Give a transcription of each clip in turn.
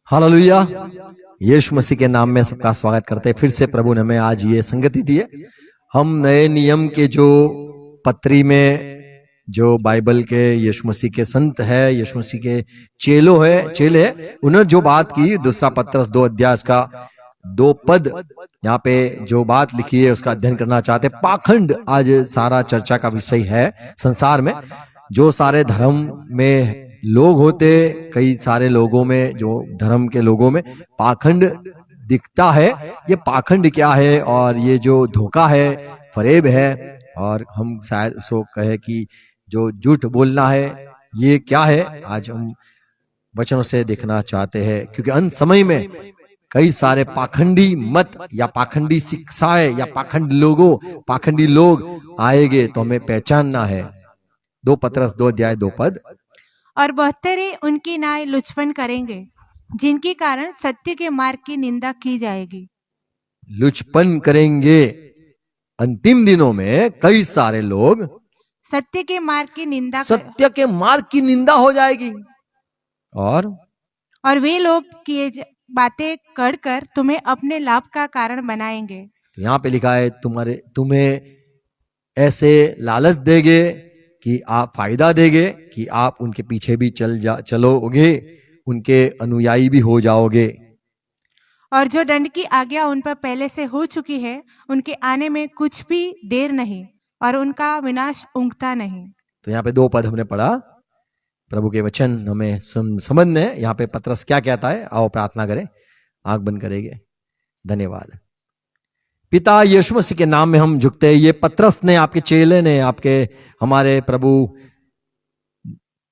Hallelujah. यीशु मसीह के नाम में सबका स्वागत करते हैं। फिर से प्रभु ने हमें आज ये संगति दी है। हम नए नियम के जो पत्री में जो बाइबल के यीशु मसीह के संत है, यीशु मसीह के चेले है, उन्होंने जो बात की, दूसरा पत्रस 2 अध्याय का 2 पद यहाँ पे जो बात लिखी है उसका अध्ययन करना चाहते हैं। पाखंड आज सारा चर्चा का विषय है। संसार में जो सारे धर्म में लोग होते, कई सारे लोगों में, जो धर्म के लोगों में पाखंड दिखता है। ये पाखंड क्या है और ये जो धोखा है, फरेब है, और हम शायद उसको कहे कि जो झूठ बोलना है, ये क्या है, आज हम वचनों से देखना चाहते हैं। क्योंकि अंत समय में कई सारे पाखंडी मत या पाखंडी शिक्षाएं या पाखंडी लोग आएंगे, तो हमें पहचानना है। 2 पत्रस 2 अध्याय 2 पद। और बहुतेरे उनकी नाय लुचपन करेंगे, जिनके कारण सत्य के मार्ग की निंदा की जाएगी। लुचपन करेंगे। अंतिम दिनों में कई सारे लोग सत्य के मार्ग की निंदा सत्य के मार्ग की निंदा हो जाएगी, और वे लोग किए बातें कर तुम्हें अपने लाभ का कारण बनाएंगे। तो यहाँ पे लिखा है तुम्हें ऐसे लालच देंगे कि आप फायदा देंगे कि आप उनके पीछे भी चलोगे, उनके अनुयायी भी हो जाओगे। और जो दंड की आज्ञा उन पर पहले से हो चुकी है, उनके आने में कुछ भी देर नहीं और उनका विनाश ऊँघता नहीं। तो यहाँ पे 2 पद हमने पढ़ा। प्रभु के वचन हमें समझने। यहाँ पे पत्रस क्या कहता है, आओ प्रार्थना करें, आंख बंद करेंगे। धन्यवाद पिता, यीशु मसीह के नाम में हम झुकते हैं। ये पत्रस ने, आपके चेले ने, आपके हमारे प्रभु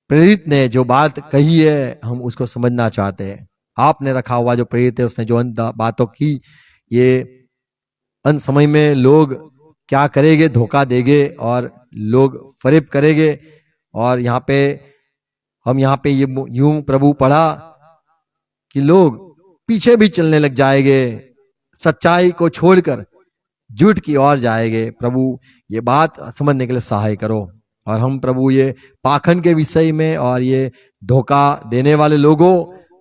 प्रेरित ने जो बात कही है, हम उसको समझना चाहते हैं। आपने रखा हुआ जो प्रेरित है, उसने जो अंत बातों की, ये अंत समय में लोग क्या करेंगे, धोखा देंगे और लोग फरेब करेंगे। और यहाँ पे ये यूं प्रभु पढ़ा कि लोग पीछे भी चलने लग जाएंगे, सच्चाई को छोड़कर झूठ की ओर जाएंगे। प्रभु ये बात समझने के लिए सहाय करो। और हम प्रभु ये पाखंड के विषय में और ये धोखा देने वाले लोगों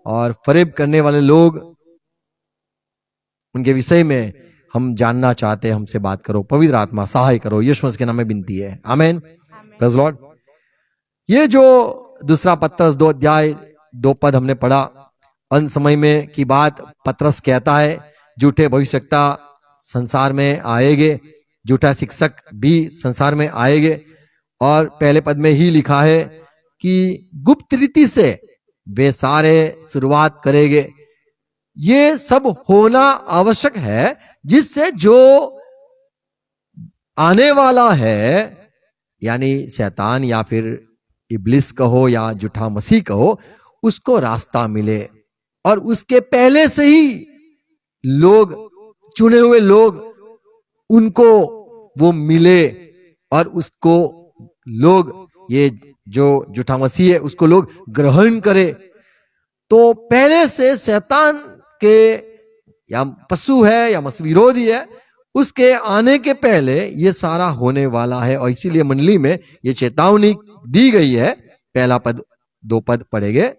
और फरेब करने वाले लोग, उनके विषय में हम जानना चाहते हैं। हमसे बात करो, पवित्र आत्मा सहाय करो। यीशु मसीह के नाम में विनती है, आमीन। Praise Lord. ये जो दूसरा पत्रस 2 अध्याय 2 पद हमने पढ़ा, अंत समय में की बात पत्रस कहता है। झूठे भविष्यवक्ता संसार में आएंगे, झूठा शिक्षक भी संसार में आएंगे। और पहले पद में ही लिखा है कि गुप्त रीति से वे सारे शुरुआत करेंगे। ये सब होना आवश्यक है, जिससे जो आने वाला है, यानी शैतान या फिर इब्लिस कहो या झूठा मसीह कहो, उसको रास्ता मिले। और उसके पहले से ही लोग, चुने हुए लोग, उनको वो मिले और उसको लोग, ये जो झूठा मसीह है, उसको लोग ग्रहण करे। तो पहले से शैतान के, या पशु है या मसीह विरोधी है, उसके आने के पहले ये सारा होने वाला है। और इसीलिए मंडली में ये चेतावनी दी गई है। पहला पद 2 पद पढ़ेंगे।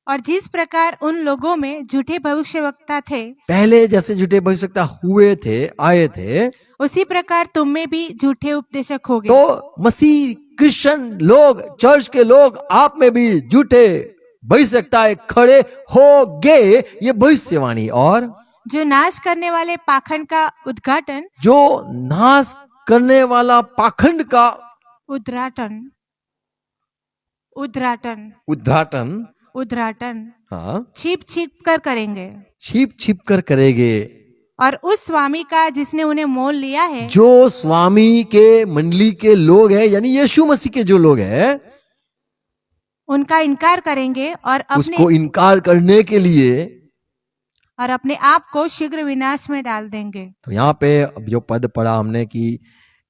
और जिस प्रकार उन लोगों में झूठे भविष्यवक्ता थे, पहले जैसे झूठे भविष्यवक्ता हुए थे, आए थे, उसी प्रकार तुम में भी झूठे उपदेशक होंगे। तो मसीह क्रिश्चियन लोग, चर्च के लोग, आप में भी झूठे भविष्यवक्ता खड़े होंगे। ये भविष्यवाणी। और जो नाश करने वाले पाखंड का उद्घाटन, जो नाश करने वाला पाखंड का उद्घाटन हाँ, छिप कर करेंगे। छिप कर करेंगे। और उस स्वामी का जिसने उन्हें मोल लिया है, जो स्वामी के मंडली के लोग हैं, यानी यीशु मसीह के जो लोग हैं, उनका इनकार करेंगे और उसको इनकार करने के लिए और अपने आप को शीघ्र विनाश में डाल देंगे। तो यहाँ पे अब जो पद पढ़ा हमने कि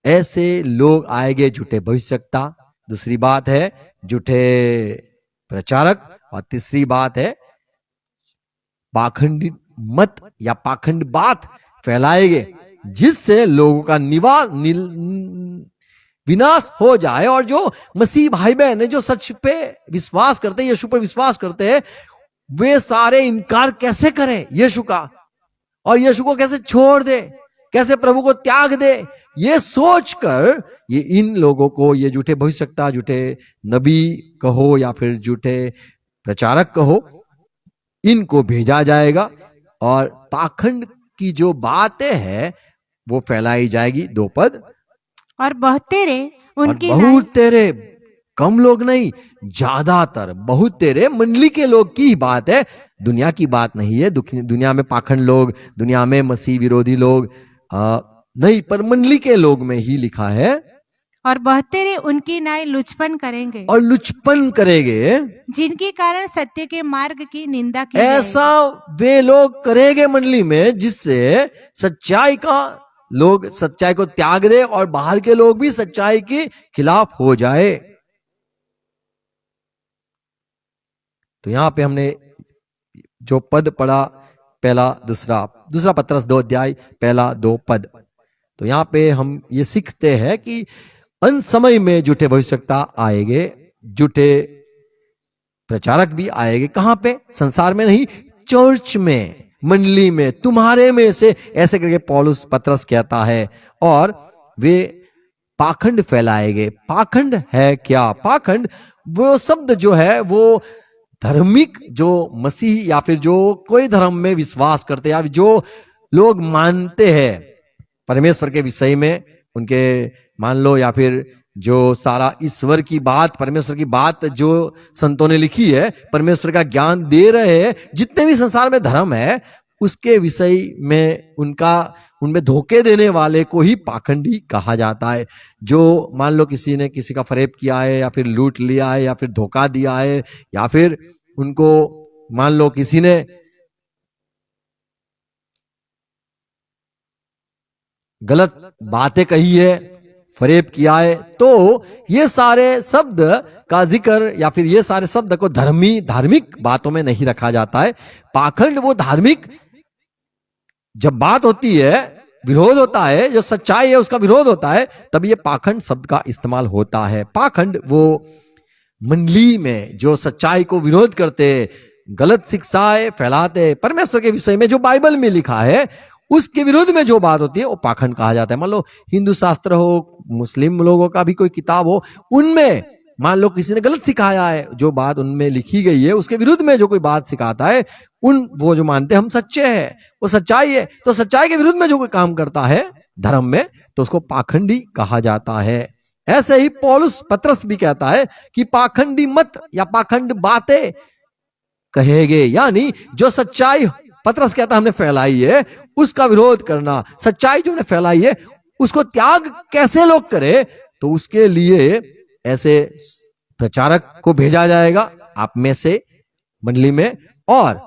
ऐसे लोग आएंगे, झूठे भविष्यवक्ता। दूसरी बात है झूठे प्रचारक। और तीसरी बात है पाखंडी मत या पाखंड बात फैलाएंगे, जिससे लोगों का विनाश हो जाए। और जो मसीह भाई बहन है, जो सच पे विश्वास करते हैं, यीशु पर विश्वास करते हैं, वे सारे इनकार कैसे करें यीशु का, और यीशु को कैसे छोड़ दे, कैसे प्रभु को त्याग दे। ये सोचकर ये इन लोगों को, ये झूठे भविष्यवक्ता, झूठे नबी कहो या फिर झूठे प्रचारक कहो, इनको भेजा जाएगा और पाखंड की जो बातें हैं वो फैलाई जाएगी। 2 पद, और बहुतेरे और उनकी बहुत तेरे, कम लोग नहीं, ज्यादातर बहुत तेरे मंडली के लोग की बात है, दुनिया की बात नहीं है। दुनिया में पाखंड लोग, दुनिया में मसीह विरोधी लोग नहीं, पर मंडली के लोग में ही लिखा है। और बहुतेरे उनकी नाई लुचपन करेंगे, और लुचपन करेंगे, जिनके कारण सत्य के मार्ग की निंदा की ऐसा वे लोग करेंगे मंडली में जिससे सच्चाई का लोग सच्चाई को त्याग दे और बाहर के लोग भी सच्चाई के खिलाफ हो जाए। तो यहां पे हमने जो पद पढ़ा, पहला दूसरा पत्रस 2 अध्याय पहला 2 पद, तो यहां पे हम ये सीखते हैं कि अंत समय में झूठे भविष्यवक्ता आएंगे, झूठे प्रचारक भी आएंगे। कहां पे? संसार में नहीं, चर्च में, मंडली में, तुम्हारे में से, ऐसे करके पौलुस पत्रस कहता है। और वे पाखंड फैलाएंगे। पाखंड है क्या? पाखंड वो शब्द जो है वो धार्मिक, जो मसीह या फिर जो कोई धर्म में विश्वास करते हैं या जो लोग मानते हैं परमेश्वर के विषय में, उनके मान लो, या फिर जो सारा ईश्वर की बात, परमेश्वर की बात जो संतों ने लिखी है, परमेश्वर का ज्ञान दे रहे हैं, जितने भी संसार में धर्म है उसके विषय में उनमें धोखे देने वाले को ही पाखंडी कहा जाता है। जो मान लो किसी ने किसी का फरेब किया है, या फिर लूट लिया है, या फिर धोखा दिया है, या फिर उनको मान लो किसी ने गलत बातें कही है, फरेब किया है, तो ये सारे शब्द का जिक्र या फिर ये सारे शब्द को धार्मिक बातों में नहीं रखा जाता है। पाखंड वो धार्मिक, जब बात होती है, विरोध होता है, जो सच्चाई है उसका विरोध होता है, तब ये पाखंड शब्द का इस्तेमाल होता है। पाखंड वो मंडली में जो सच्चाई को विरोध करते, गलत शिक्षाएं फैलाते, परमेश्वर के विषय में जो बाइबल में लिखा है उसके विरोध में जो बात होती है वो पाखंड कहा जाता है। मान लो हिंदू शास्त्र हो, मुस्लिम लोगों का भी कोई किताब हो, उनमें मान लो किसी ने गलत सिखाया है, जो बात उनमें लिखी गई है उसके विरुद्ध में जो कोई बात सिखाता है, वो जो मानते हैं हम सच्चे हैं, वो सच्चाई है, तो सच्चाई के विरुद्ध में जो कोई काम करता है धर्म में, तो उसको पाखंडी कहा जाता है। ऐसे ही पौलुस पत्रस भी कहता है कि पाखंडी मत या पाखंड बातें कहेंगे, यानी जो सच्चाई पत्रस कहता है हमने फैलाई है उसका विरोध करना, सच्चाई जो हमने फैलाई है उसको त्याग कैसे लोग करे, तो उसके लिए ऐसे प्रचारक को भेजा जाएगा आप में से मंडली में, और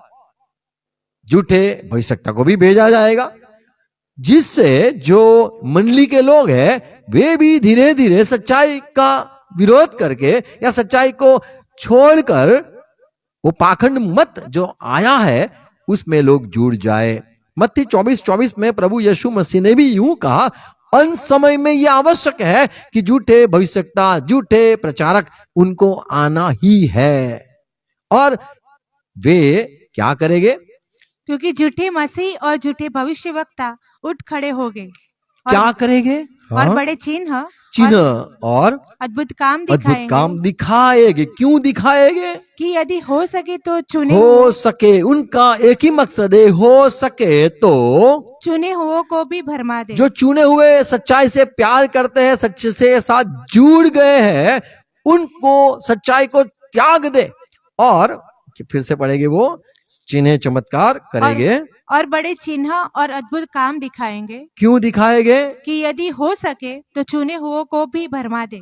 झूठे भविष्यवक्ता को भी भेजा जाएगा, जिससे जो मंडली के लोग हैं वे भी धीरे धीरे सच्चाई का विरोध करके या सच्चाई को छोड़कर वो पाखंड मत जो आया है उसमें लोग जुड़ जाए। मत्ती 24:24 में प्रभु यीशु मसीह ने भी यूं कहा, अंत समय में यह आवश्यक है कि झूठे भविष्यवक्ता, झूठे प्रचारक, उनको आना ही है। और वे क्या करेंगे? क्योंकि झूठे मसीह और झूठे भविष्यवक्ता उठ खड़े होंगे, क्या करेंगे? और बड़े चिन्ह और अद्भुत काम दिखाएंगे। क्यों दिखाएंगे? कि यदि हो सके तो उनका एक ही मकसद है, हो सके तो चुने हुओं को भी भरमा दे। जो चुने हुए सच्चाई से प्यार करते हैं, सच्चे से साथ जुड़ गए हैं, उनको सच्चाई को त्याग दे, और फिर से पढ़ेंगे, वो चिन्ह चमत्कार करेंगे और बड़े चिन्ह और अद्भुत काम दिखाएंगे। क्यों दिखाएंगे? कि यदि हो सके तो चुने हुओं को भी भरमा दे।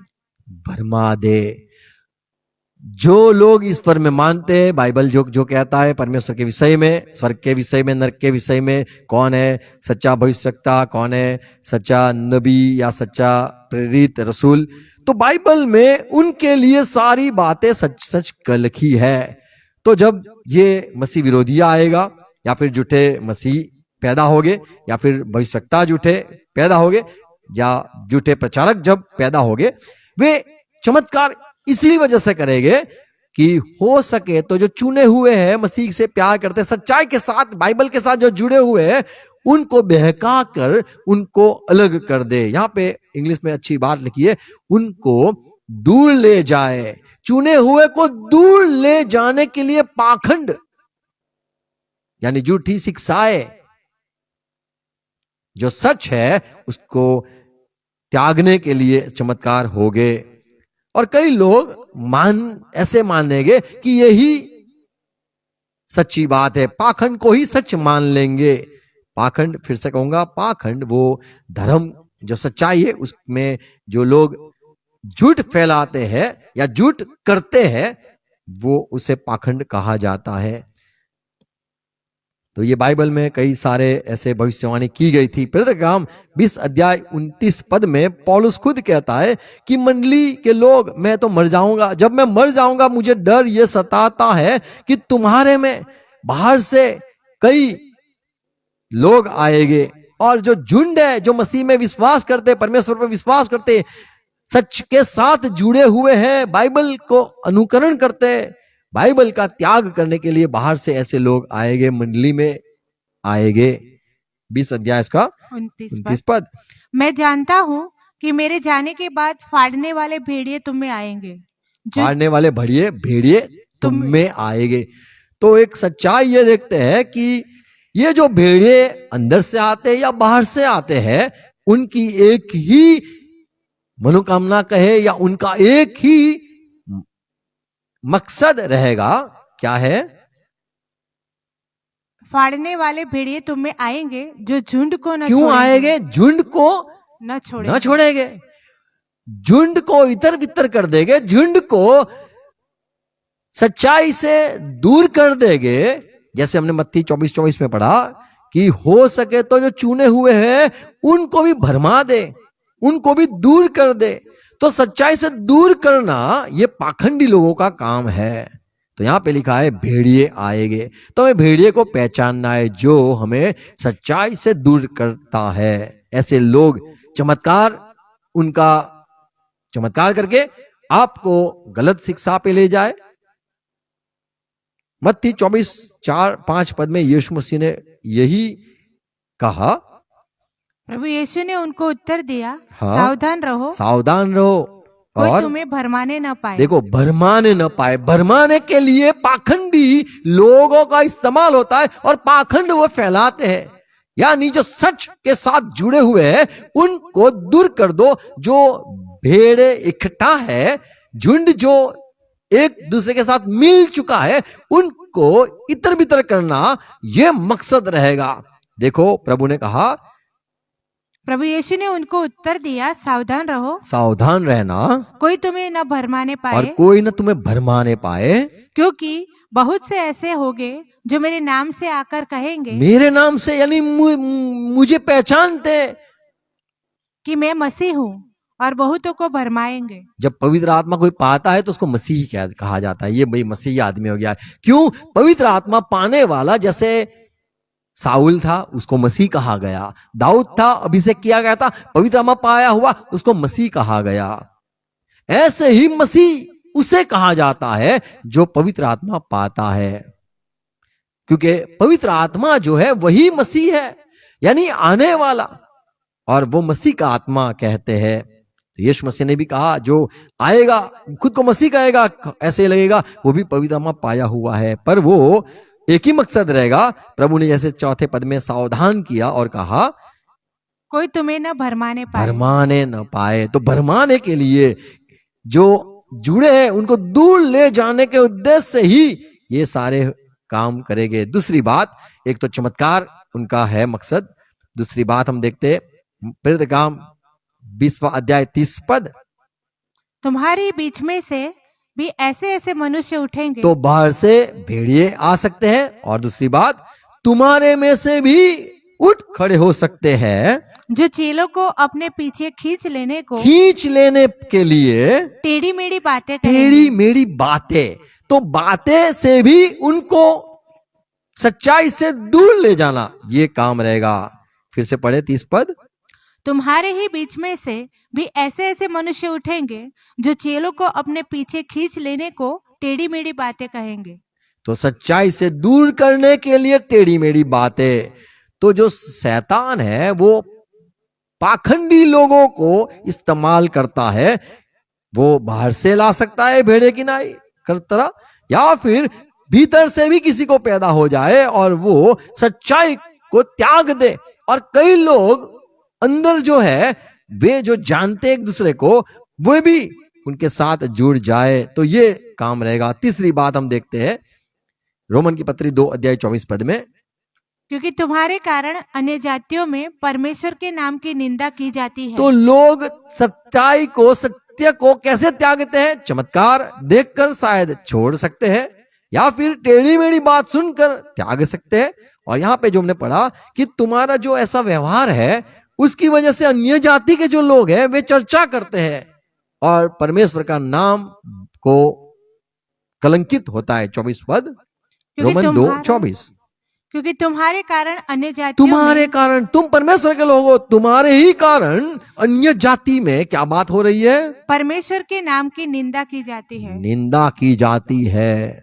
जो लोग ईश्वर में मानते हैं, बाइबल जो कहता है परमेश्वर के विषय में, स्वर्ग के विषय में, नरक के विषय में, कौन है सच्चा भविष्यवक्ता, कौन है सच्चा नबी या सच्चा प्रेरित रसूल, तो बाइबल में उनके लिए सारी बातें सच सच लिखी है। तो जब ये मसीह विरोधी आएगा या फिर झूठे मसीह पैदा होगे या फिर भविष्यवक्ता झूठे पैदा होगे या झूठे प्रचारक जब पैदा होगे, वे चमत्कार इसलिए वजह से करेंगे कि हो सके तो जो चुने हुए हैं, मसीह से प्यार करते हैं, सच्चाई के साथ, बाइबल के साथ जो जुड़े हुए हैं, उनको बहका कर उनको अलग कर दे। यहां पे इंग्लिश में अच्छी बात लिखी है, उनको दूर ले जाए। चुने हुए को दूर ले जाने के लिए पाखंड यानी झूठी शिक्षाएं, जो सच है उसको त्यागने के लिए चमत्कार हो गए। और कई लोग ऐसे मानेंगे कि यही सच्ची बात है, पाखंड को ही सच मान लेंगे। पाखंड, फिर से कहूंगा, पाखंड वो धर्म जो सच्चाई है उसमें जो लोग झूठ फैलाते हैं या झूठ करते हैं, वो उसे पाखंड कहा जाता है। तो ये बाइबल में कई सारे ऐसे भविष्यवाणी की गई थी। प्रेरित काम 20 अध्याय 29 पद में पौलुस खुद कहता है कि मंडली के लोग, मैं तो मर जाऊंगा, जब मैं मर जाऊंगा मुझे डर ये सताता है कि तुम्हारे में बाहर से कई लोग आएंगे, और जो झुंड है, जो मसीह में विश्वास करते, परमेश्वर पर विश्वास करते, सच के साथ जुड़े हुए हैं, बाइबल को अनुकरण करते, बाइबल का त्याग करने के लिए बाहर से ऐसे लोग आएंगे, मंडली में आएंगे। 20 अध्याय इसका 29 पद। मैं जानता हूं कि मेरे जाने के बाद फाड़ने वाले भेड़िए तुम में आएंगे, फाड़ने वाले भेड़िए तुम में आएंगे। तो एक सच्चाई ये देखते हैं कि ये जो भेड़िए अंदर से आते हैं या बाहर से आते हैं, उनकी एक ही मनोकामना कहे या उनका एक ही मकसद रहेगा। क्या है? फाड़ने वाले भेड़िए तुम में आएंगे जो झुंड को न क्यों आएंगे? झुंड को न छोड़ेंगे, झुंड को इतर बितर कर देंगे, झुंड को सच्चाई से दूर कर देंगे। जैसे हमने मत्ती 24:24 में पढ़ा कि हो सके तो जो चुने हुए हैं उनको भी भरमा दे, उनको भी दूर कर दे। तो सच्चाई से दूर करना ये पाखंडी लोगों का काम है। तो यहां पे लिखा है भेड़िए आएंगे, तो हमें भेड़िए को पहचानना है जो हमें सच्चाई से दूर करता है। ऐसे लोग उनका चमत्कार करके आपको गलत शिक्षा पे ले जाए। मत्ती 24:4-5 पद में यीशु मसीह ने यही कहा। प्रभु यीशु ने उनको उत्तर दिया, हाँ, सावधान रहो, और कोई तुम्हें भरमाने न पाए। देखो, भरमाने न पाए, भरमाने के लिए पाखंडी लोगों का इस्तेमाल होता है और पाखंड वो फैलाते हैं। यानी जो सच के साथ जुड़े हुए हैं उनको दूर कर दो। जो भेड़ इकट्ठा है, झुंड जो एक दूसरे के साथ मिल चुका है, उनको इतर बितर करना यह मकसद रहेगा। देखो, प्रभु ने कहा, प्रभु यीशु ने उनको उत्तर दिया, सावधान रहो, सावधान रहना, कोई तुम्हें न भरमाने पाए, और कोई न तुम्हें भरमाने पाए, क्योंकि बहुत से ऐसे होंगे जो मेरे नाम से आकर कहेंगे, मेरे नाम से यानी मुझे पहचानते कि मैं मसीह हूँ, और बहुतों को भरमाएंगे। जब पवित्र आत्मा कोई पाता है तो उसको मसीह कहा जाता है। ये भाई मसीह आदमी हो गया। क्यों? पवित्र आत्मा पाने वाला, जैसे साउल था उसको मसीह कहा गया, दाऊद था अभिषेक किया गया था, पवित्र आत्मा पाया हुआ उसको मसीह कहा गया। ऐसे ही मसीह उसे कहा जाता है जो पवित्र आत्मा पाता है, क्योंकि पवित्र आत्मा जो है वही मसीह है, यानी आने वाला, और वो मसीह का आत्मा कहते हैं। तो यीशु मसीह ने भी कहा, जो आएगा खुद को मसीह कहेगा, ऐसे लगेगा वो भी पवित्र आत्मा पाया हुआ है, पर वो एक ही मकसद रहेगा। प्रभु ने जैसे 4 पद में सावधान किया और कहा, कोई तुम्हें न भरमाने पाए। तो भरमाने के लिए जो जुड़े हैं उनको दूर ले जाने के उद्देश्य से ही ये सारे काम करेंगे। दूसरी बात, एक तो चमत्कार उनका है मकसद। दूसरी बात हम देखते प्रेरित काम 20वां अध्याय 30 पद, तुम्हारे बीच में से भी ऐसे मनुष्य उठेंगे। तो बाहर से भेड़िए आ सकते हैं, और दूसरी बात, तुम्हारे में से भी उठ खड़े हो सकते हैं, जो चेलों को अपने पीछे खींच लेने के लिए टेढ़ी मेढ़ी बातें, तो बातें से भी उनको सच्चाई से दूर ले जाना, ये काम रहेगा। फिर से पढ़े 30 पद, तुम्हारे ही बीच में से भी ऐसे मनुष्य उठेंगे जो चेलों को अपने पीछे खींच लेने को टेढ़ी मेढ़ी बातें कहेंगे। तो सच्चाई से दूर करने के लिए टेढ़ी मेढ़ी बातें। तो जो शैतान है वो पाखंडी लोगों को इस्तेमाल करता है। वो बाहर से ला सकता है भेड़े की नाई कर तरह, या फिर भीतर से भी किसी को पैदा हो जाए और वो सच्चाई को त्याग दे। और कई लोग अंदर जो है वे जो जानते एक दूसरे को, वो भी उनके साथ जुड़ जाए, तो ये काम रहेगा। तीसरी बात हम देखते हैं रोमन की पत्री 2:24 में, क्योंकि तुम्हारे कारण अन्य जातियों में परमेश्वर के नाम की निंदा की जाती है। तो लोग सच्चाई को, सत्य को कैसे त्यागते हैं? चमत्कार देखकर शायद छोड़ सकते हैं, या फिर टेढ़ी मेढ़ी बात सुनकर त्याग सकते हैं। और यहां पे जो हमने पढ़ा कि तुम्हारा जो ऐसा व्यवहार है उसकी वजह से अन्य जाति के जो लोग हैं वे चर्चा करते हैं और परमेश्वर का नाम को कलंकित होता है। 24 पद रोमन 2:24। क्योंकि तुम्हारे कारण अन्य जातियों तुम्हारे कारण, तुम परमेश्वर के लोग हो, तुम्हारे ही कारण अन्य जाति में क्या बात हो रही है? परमेश्वर के नाम की निंदा की जाती है। निंदा की जाती है।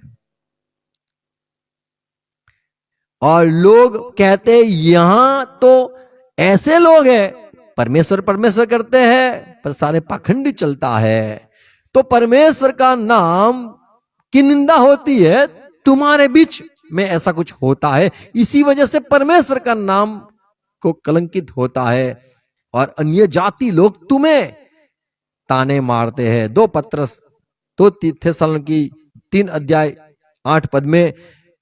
और लोग कहते यहां तो ऐसे लोग हैं परमेश्वर परमेश्वर करते हैं पर सारे पाखंडी चलता है। तो परमेश्वर का नाम की निंदा होती है, तुम्हारे बीच में ऐसा कुछ होता है, इसी वजह से परमेश्वर का नाम को कलंकित होता है और अन्य जाति लोग तुम्हें ताने मारते हैं। 2 पत्रस 2 थिस्सलुनीकी 3:8 में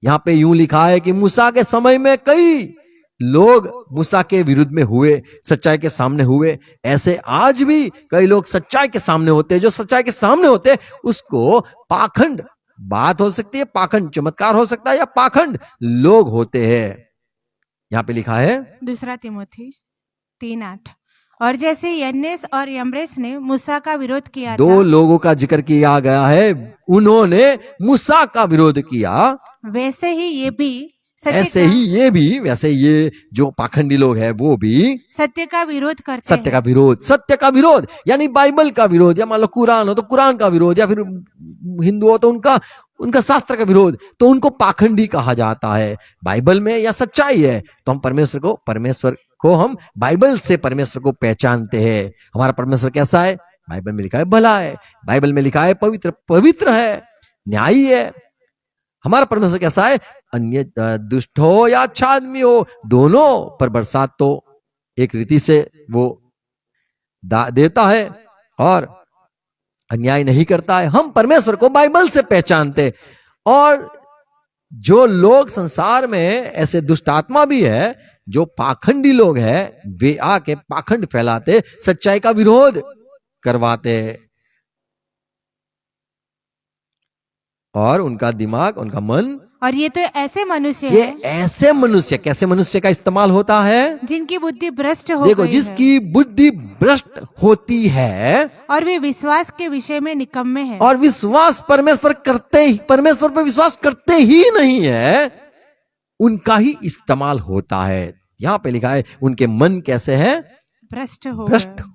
यहां पे यूं लिखा है कि मूसा के समय में कई लोग मूसा के विरुद्ध में हुए, सच्चाई के सामने हुए। ऐसे आज भी कई लोग सच्चाई के सामने होते हैं। जो सच्चाई के सामने होते हैं उसको पाखंड बात हो सकती है, पाखंड चमत्कार हो सकता है, या पाखंड लोग होते हैं। यहां पे लिखा है 2 तिमोथी 3:8, और जैसे यन्नेस और यम्ब्रेस ने मूसा का विरोध किया 2 था, लोगों का जिक्र किया गया है, उन्होंने मूसा का विरोध किया, वैसे ही ये भी ऐसे ही ये भी, वैसे ये जो पाखंडी लोग हैं वो भी सत्य का विरोध करते सत्य का हैं। विरोध, सत्य का विरोध यानी बाइबल का विरोध, या मान लो कुरान हो तो कुरान का विरोध, या फिर हिंदू हो तो उनका शास्त्र का विरोध, तो उनको पाखंडी कहा जाता है। बाइबल में या सच्चाई है तो हम परमेश्वर को हम बाइबल से परमेश्वर को पहचानते हैं। हमारा परमेश्वर कैसा है? बाइबल में लिखा है भला है, बाइबल में लिखा है पवित्र है, न्यायी है। हमारा परमेश्वर कैसा है? अन्य दुष्ट हो या अच्छा आदमी हो, दोनों पर बरसात तो एक रीति से वो देता है और अन्याय नहीं करता है। हम परमेश्वर को बाइबल से पहचानते। और जो लोग संसार में ऐसे दुष्ट आत्मा भी है, जो पाखंडी लोग हैं, वे आके पाखंड फैलाते, सच्चाई का विरोध करवाते और उनका दिमाग, उनका मन, और ये तो ऐसे मनुष्य ये हैं ऐसे मनुष्य, कैसे मनुष्य का इस्तेमाल होता है? जिनकी बुद्धि भ्रष्ट हो देखो, गई जिसकी बुद्धि भ्रष्ट होती है और वे विश्वास के विषय में निकम्मे हैं, और विश्वास परमेश्वर पर विश्वास करते ही नहीं है, उनका ही इस्तेमाल होता है। यहां पे लिखा है उनके मन कैसे हैं? भ्रष्ट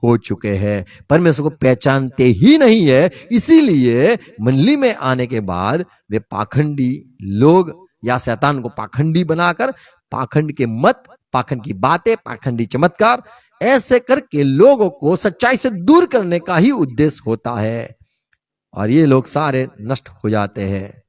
हो चुके हैं, परमेश्वर को पहचानते ही नहीं है। इसीलिए मंडली में आने के बाद वे पाखंडी लोग या शैतान को पाखंडी बनाकर पाखंड के मत, पाखंड की बातें, पाखंडी चमत्कार ऐसे करके लोगों को सच्चाई से दूर करने का ही उद्देश्य होता है और ये लोग सारे नष्ट हो जाते हैं।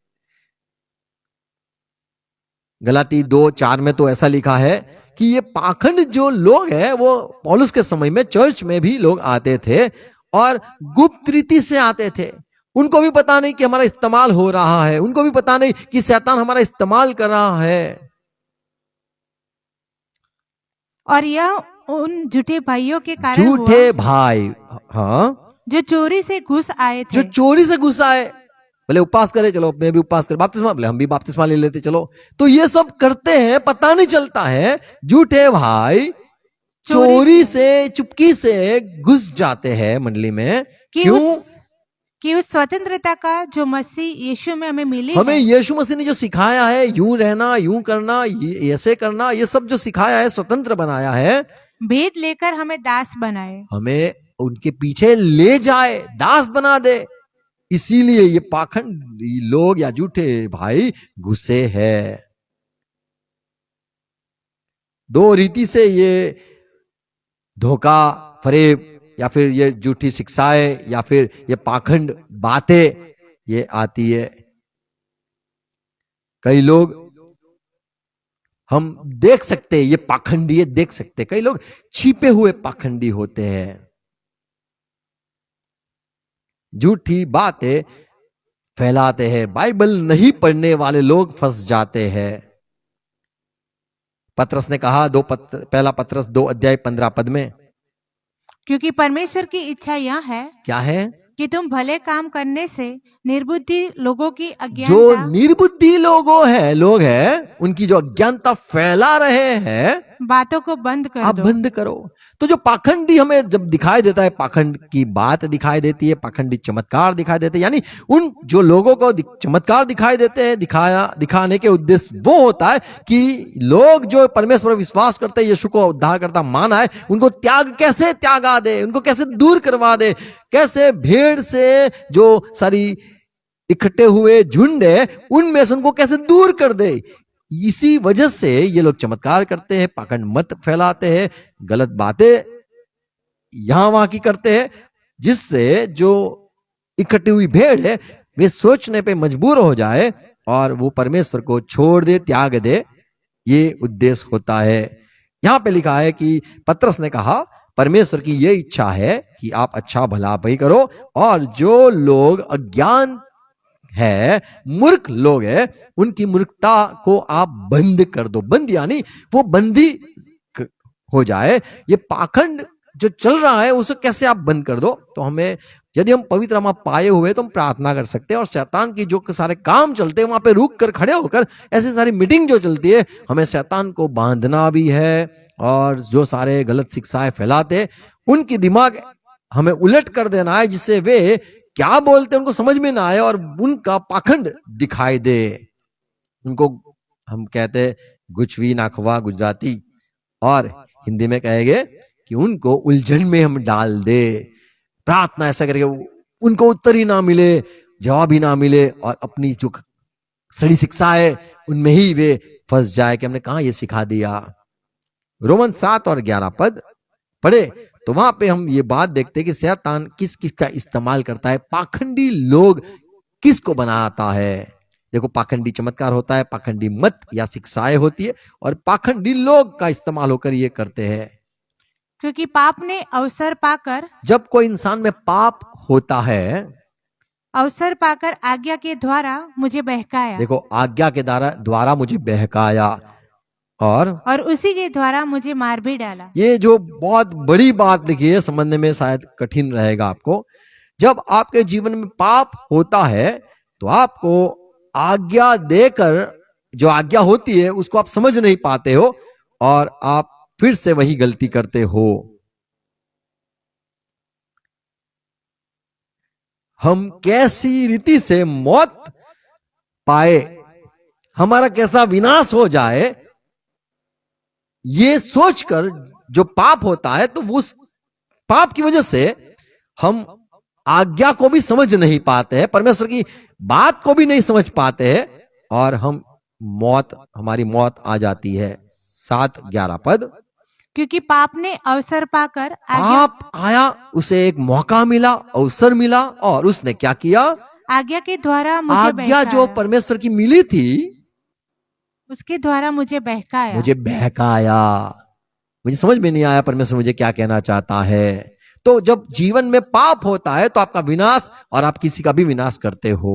गलाती 2:4 में तो ऐसा लिखा है कि ये पाखंड जो लोग हैं वो पौलुस के समय में चर्च में भी लोग आते थे और गुप्त रीति से आते थे। उनको भी पता नहीं कि हमारा इस्तेमाल हो रहा है, उनको भी पता नहीं कि शैतान हमारा इस्तेमाल कर रहा है। और यह उन झूठे भाइयों के कारण झूठे भाई, हाँ, जो चोरी से घुस आए थे, जो चोरी से घुस आए, बोले उपवास करे, चलो मैं भी उपवास कर, बपतिस्मा, बोले हम भी बपतिस्मा ले लेते, चलो। तो ये सब करते हैं, पता नहीं चलता है। झूठे भाई चोरी से, चुपकी से घुस जाते हैं मंडली में। क्यों? कि उस स्वतंत्रता का जो मसीह यीशु में हमें मिली हमें है, यीशु मसीह ने जो सिखाया है, यूं रहना, यूं करना, ऐसे करना, ये सब जो सिखाया है, स्वतंत्र बनाया है, भेद लेकर हमें दास बनाए, हमें उनके पीछे ले जाए, दास बना दे। इसीलिए ये पाखंडी लोग या झूठे भाई घुसे हैं। दो रीति से ये धोखा, फरेब या फिर ये झूठी शिक्षाएं या फिर ये पाखंड बातें ये आती है। कई लोग हम देख सकते हैं ये पाखंडी है, देख सकते हैं। कई लोग छिपे हुए पाखंडी होते हैं, झूठी बातें फैलाते हैं। बाइबल नहीं पढ़ने वाले लोग फंस जाते हैं। पतरस ने कहा पहला पतरस 2:15 में, क्योंकि परमेश्वर की इच्छा यह है क्या है? कि तुम भले काम करने से निर्बुद्धि लोगों की जो अज्ञानता, निर्बुद्धि लोग हैं उनकी जो अज्ञानता फैला रहे हैं, बातों को बंद कर आप दो। बंद करो। तो जो पाखंडी हमें जब दिखाई देता है, पाखंड की बात दिखाई देती है, पाखंडी चमत्कार दिखाई देते हैं, यानी उन जो लोगों को चमत्कार दिखाई देते हैं, दिखाने के उद्देश्य वो होता है कि लोग जो परमेश्वर पर विश्वास करते हैं, यीशु को उद्धारकर्ता माना है, उनको कैसे त्यागा दे, उनको कैसे दूर करवा दे, कैसे भीड़ से जो सारी इकट्ठे हुए झुंड है उनमें से उनको कैसे दूर कर दे। इसी वजह से ये लोग चमत्कार करते हैं, पाखंड मत फैलाते हैं, गलत बातें यहां वहां की करते हैं, जिससे जो इकट्ठी हुई भीड़ है वे सोचने पे मजबूर हो जाए और वो परमेश्वर को छोड़ दे, त्याग दे। ये उद्देश्य होता है। यहां पे लिखा है कि पतरस ने कहा परमेश्वर की ये इच्छा है कि आप अच्छा भला भई करो, और जो लोग अज्ञान है, मूर्ख लोग है, उनकी मूर्खता को आप बंद कर दो। बंद यानी वो बंदी हो जाए। ये पाखंड जो चल रहा है उसे कैसे आप बंद कर दो? तो हमें, यदि हम पवित्र आत्मा पाए हुए तो हम प्रार्थना कर सकते हैं, और शैतान की जो सारे काम चलते हैं वहां पे रुक कर खड़े होकर ऐसी सारी मीटिंग जो चलती है, हमें शैतान को बांधना भी है, और जो सारे गलत शिक्षाएं फैलाते उनकी दिमाग हमें उलट कर देना है, जिससे वे क्या बोलते उनको समझ में ना आए और उनका पाखंड दिखाई दे। उनको हम कहते गुचवी नाखवा गुजराती, और हिंदी में कहेंगे कि उनको उलझन में हम डाल दे। प्रार्थना ऐसा करके उनको उत्तर ही ना मिले, जवाब ही ना मिले, और अपनी जो सड़ी शिक्षा है उनमें ही वे फंस जाए कि हमने कहा ये सिखा दिया। रोमन 7:11 पढ़े तो वहां पे हम ये बात देखते हैं कि शैतान किस किस का इस्तेमाल करता है, पाखंडी लोग किसको बनाता है। देखो, पाखंडी चमत्कार होता है, पाखंडी मत या शिक्षाएं होती है, और पाखंडी लोग का इस्तेमाल होकर ये करते हैं। क्योंकि पाप ने अवसर पाकर, जब कोई इंसान में पाप होता है, अवसर पाकर आज्ञा के द्वारा मुझे बहकाया। देखो, आज्ञा के द्वारा मुझे बहकाया, और उसी के द्वारा मुझे मार भी डाला। ये जो बहुत बड़ी बात लिखी है, समझने में शायद कठिन रहेगा आपको। जब आपके जीवन में पाप होता है तो आपको आज्ञा देकर, जो आज्ञा होती है उसको आप समझ नहीं पाते हो, और आप फिर से वही गलती करते हो। हम कैसी रीति से मौत पाए, हमारा कैसा विनाश हो जाए, ये सोचकर जो पाप होता है, तो उस पाप की वजह से हम आज्ञा को भी समझ नहीं पाते हैं, परमेश्वर की बात को भी नहीं समझ पाते हैं, और हमारी मौत आ जाती है। 7:11 क्योंकि पाप ने अवसर पाकर पाप आया, उसे एक मौका मिला, अवसर मिला, और उसने क्या किया? आज्ञा के द्वारा मुझे आज्ञा जो बहकाया। परमेश्वर की मिली थी उसके द्वारा मुझे बहकाया। मुझे बहकाया। मुझे समझ में नहीं आया परमेश्वर मुझे क्या कहना चाहता है। तो जब जीवन में पाप होता है तो आपका विनाश, और आप किसी का भी विनाश करते हो।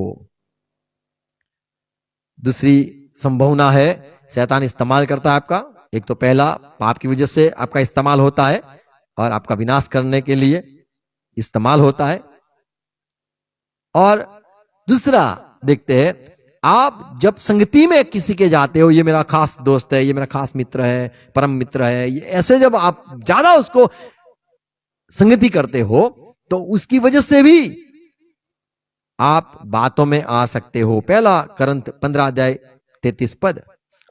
दूसरी संभावना है, शैतान इस्तेमाल करता है आपका। एक तो पहला, पाप की वजह से आपका इस्तेमाल होता है और आपका विनाश करने के लिए इस्तेमाल होता है। और दूसरा देखते हैं, आप जब संगति में किसी के जाते हो, ये मेरा खास दोस्त है, ये मेरा खास मित्र है, परम मित्र है, ये ऐसे जब आप ज्यादा उसको संगति करते हो तो उसकी वजह से भी आप बातों में आ सकते हो। पहला करंथ 15:33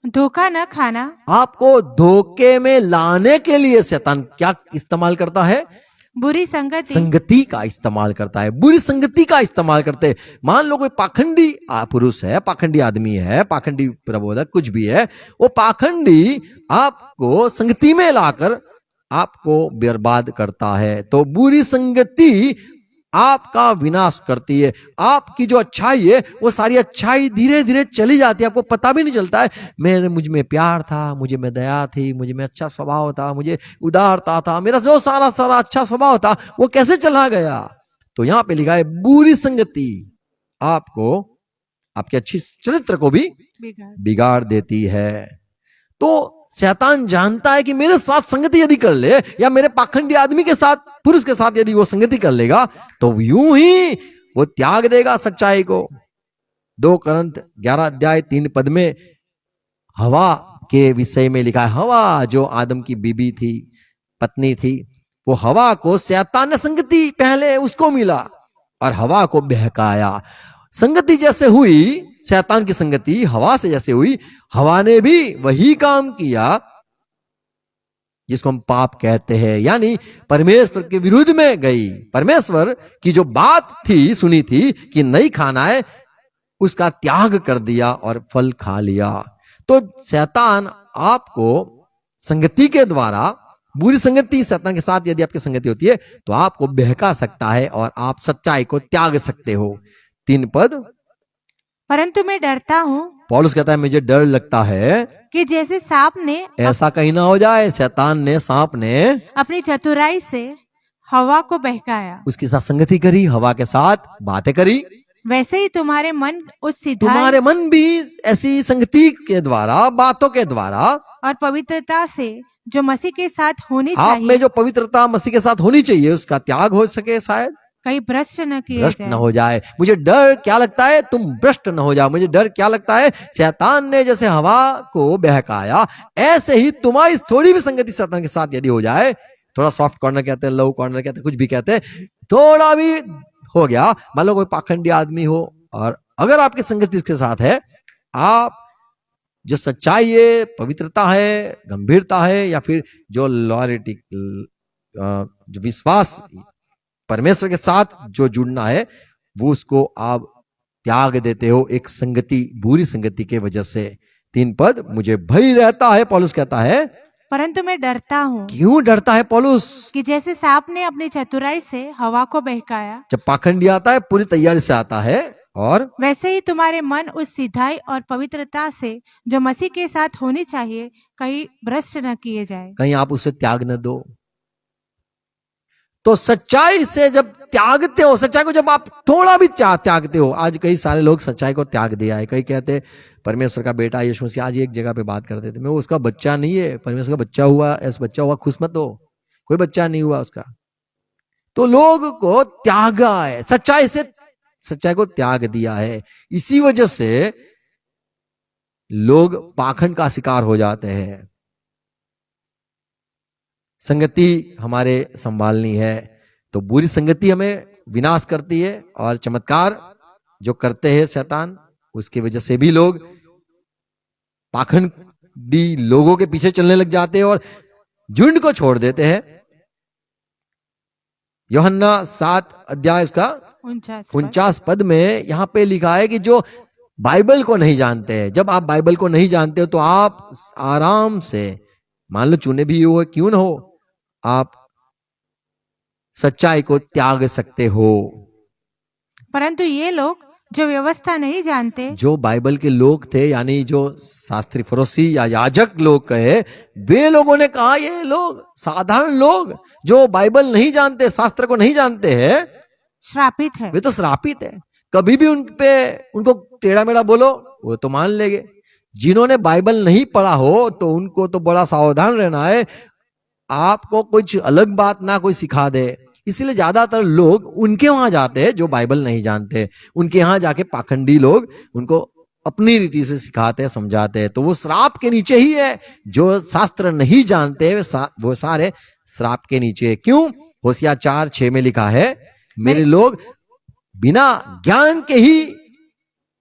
धोखा न खाना। आपको धोखे में लाने के लिए शैतान क्या इस्तेमाल करता है? बुरी संगति संगति का इस्तेमाल करता है, बुरी संगति का इस्तेमाल करते हैं। मान लो कोई पाखंडी पुरुष है, पाखंडी आदमी है, पाखंडी प्रबोधक कुछ भी है, वो पाखंडी आपको संगति में लाकर आपको बर्बाद करता है। तो बुरी संगति आपका विनाश करती है। आपकी जो अच्छाई है वो सारी अच्छाई धीरे धीरे चली जाती है, आपको पता भी नहीं चलता है। मुझ में प्यार था, मुझे में दया थी, मुझे में अच्छा स्वभाव था, मुझे उदारता था, मेरा जो सारा अच्छा स्वभाव था वो कैसे चला गया। तो यहां पे लिखा है बुरी संगति आपको, आपके अच्छी चरित्र को भी बिगाड़ देती है। तो शैतान जानता है कि मेरे साथ संगति यदि कर ले, या मेरे पाखंडी आदमी के साथ, पुरुष के साथ यदि वो संगति कर लेगा, तो यूं ही वो त्याग देगा सच्चाई को। 2 Corinthians 11 अध्याय 3 पद में हवा के विषय में लिखा है। हवा जो आदम की बीबी थी, पत्नी थी, वो हवा को शैतान ने संगति पहले उसको मिला और हवा को बहकाया। संगति जैसे हुई, शैतान की संगति हवा से जैसे हुई, हवा ने भी वही काम किया जिसको हम पाप कहते हैं, यानी परमेश्वर के विरुद्ध में गई। परमेश्वर की जो बात थी, सुनी थी कि नहीं खाना है, उसका त्याग कर दिया और फल खा लिया। तो शैतान आपको संगति के द्वारा, बुरी संगति शैतान के साथ यदि आपकी संगति होती है, तो आपको बहका सकता है और आप सच्चाई को त्याग सकते हो। 3 पद, परंतु मैं डरता हूँ पौलुस कहता है मुझे डर लगता है कि जैसे सांप ने ऐसा कहीं ना हो जाए, शैतान ने, सांप ने अपनी चतुराई से हवा को बहकाया, उसके साथ संगति करी, हवा के साथ बातें करी, वैसे ही तुम्हारे मन उस सिद्धाई तुम्हारे मन भी ऐसी संगति के द्वारा, बातों के द्वारा और पवित्रता से जो मसीह के साथ होनी आप में चाहिए जो पवित्रता मसीह के साथ होनी चाहिए, उसका त्याग हो सके, शायद कहीं भ्रष्ट न किया भ्रष्ट जाए। न हो जाए। मुझे डर क्या लगता है, तुम भ्रष्ट न हो जाओ। मुझे डर क्या लगता है, शैतान ने जैसे हवा को बहकाया, ऐसे ही तुम्हारी थोड़ी भी संगति शैतान के साथ यदि हो जाए, थोड़ा सॉफ्ट कॉर्नर कहते हैं, लव कॉर्नर कहते हैं, कुछ भी कहते हैं, थोड़ा भी हो गया, मान लो कोई पाखंडी आदमी हो और अगर आपकी संगति उसके साथ है, आप जो सच्चाई है, पवित्रता है, गंभीरता है, या फिर जो लॉयल्टी, जो विश्वास परमेश्वर के साथ जो जुड़ना है, वो उसको आप त्याग देते हो एक संगति, बुरी संगति के वजह से। 3 पद, मुझे भय रहता है, पौलुस कहता है, परंतु मैं डरता हूँ क्यों डरता है पौलुस? कि जैसे सांप ने अपनी चतुराई से हवा को बहकाया, जब पाखंडी आता है पूरी तैयारी से आता है, और वैसे ही तुम्हारे मन उस सिद्धाई और पवित्रता से जो मसीह के साथ होनी चाहिए कहीं भ्रष्ट न किए जाए। कहीं आप उसे त्याग न दो। तो सच्चाई से जब त्यागते हो, सच्चाई को जब आप थोड़ा भी त्यागते हो, आज कई सारे लोग सच्चाई को त्याग दिया है। कई कहते परमेश्वर का बेटा यीशु मसीह, आज एक जगह पे बात करते थे, मैं उसका बच्चा नहीं है, परमेश्वर का बच्चा हुआ, ऐसा बच्चा हुआ, खुश मत हो, कोई बच्चा नहीं हुआ उसका। तो लोग को त्यागा है, सच्चाई से, सच्चाई को त्याग दिया है। इसी वजह से लोग पाखंड का शिकार हो जाते हैं। संगति हमारे संभालनी है, तो बुरी संगति हमें विनाश करती है, और चमत्कार जो करते हैं शैतान, उसकी वजह से भी लोग पाखंडी लोगों के पीछे चलने लग जाते हैं और झुंड को छोड़ देते हैं। यूहन्ना 7 अध्याय इसका 49 पद में यहां पे लिखा है कि जो बाइबल को नहीं जानते हैं, जब आप बाइबल को नहीं जानते हो तो आप आराम से, मान लो चुने भी हो क्यों ना हो, आप सच्चाई को त्याग सकते हो। परंतु ये लोग जो व्यवस्था नहीं जानते, जो बाइबल के लोग थे, यानी जो शास्त्री, फरोसी या याजक लोग कहे, वे लोगों ने कहा ये लोग, साधारण लोग जो बाइबल नहीं जानते, शास्त्र को नहीं जानते हैं, श्रापित है। वे तो श्रापित है। कभी भी उनको टेढ़ा मेढ़ा बोलो वो तो मान लेंगे। जिन्होंने बाइबल नहीं पढ़ा हो तो उनको तो बड़ा सावधान रहना है, आपको कुछ अलग बात ना कोई सिखा दे। इसलिए ज्यादातर लोग उनके वहां जाते हैं जो बाइबल नहीं जानते, उनके यहां जाके पाखंडी लोग उनको अपनी रीति से सिखाते हैं, समझाते हैं। तो वो श्राप के नीचे ही है। जो शास्त्र नहीं जानते वो सारे श्राप के नीचे है। क्यों? होशियार 4:6 में लिखा है, मेरे लोग बिना ज्ञान के ही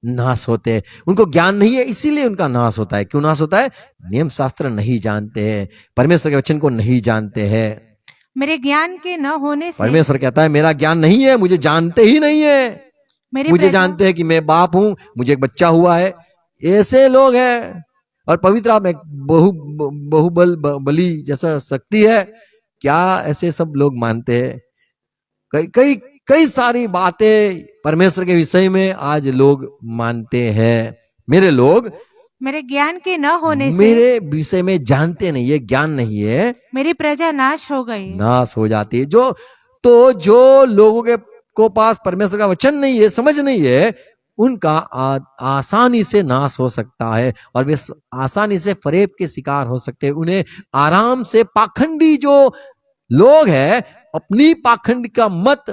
नाश होते हैं। उनको ज्ञान नहीं है इसीलिए उनका नाश होता है। क्यों नाश होता है? नियम शास्त्र नहीं जानते हैं, परमेश्वर के वचन को नहीं जानते हैं। मेरे ज्ञान के न होने से परमेश्वर कहता है मेरा ज्ञान नहीं है, मुझे जानते ही नहीं है। मेरी मुझे प्रजा जानते हैं कि मैं बाप हूं, मुझे एक बच्चा हुआ है, ऐसे लोग हैं। और पवित्र आत्मा एक बली जैसा शक्ति है, क्या ऐसे सब लोग मानते हैं? कई कई कई सारी बातें परमेश्वर के विषय में आज लोग मानते हैं। मेरे लोग मेरे ज्ञान के न होने से मेरे विषय में जानते नहीं है, ज्ञान नहीं है, मेरी प्रजा नाश हो गई। नाश हो जाती है। जो लोगों के को पास परमेश्वर का वचन नहीं है, समझ नहीं है, उनका आसानी से नाश हो सकता है और वे आसानी से फरेब के शिकार हो सकते हैं। उन्हें आराम से पाखंडी जो लोग हैं अपनी पाखंड का मत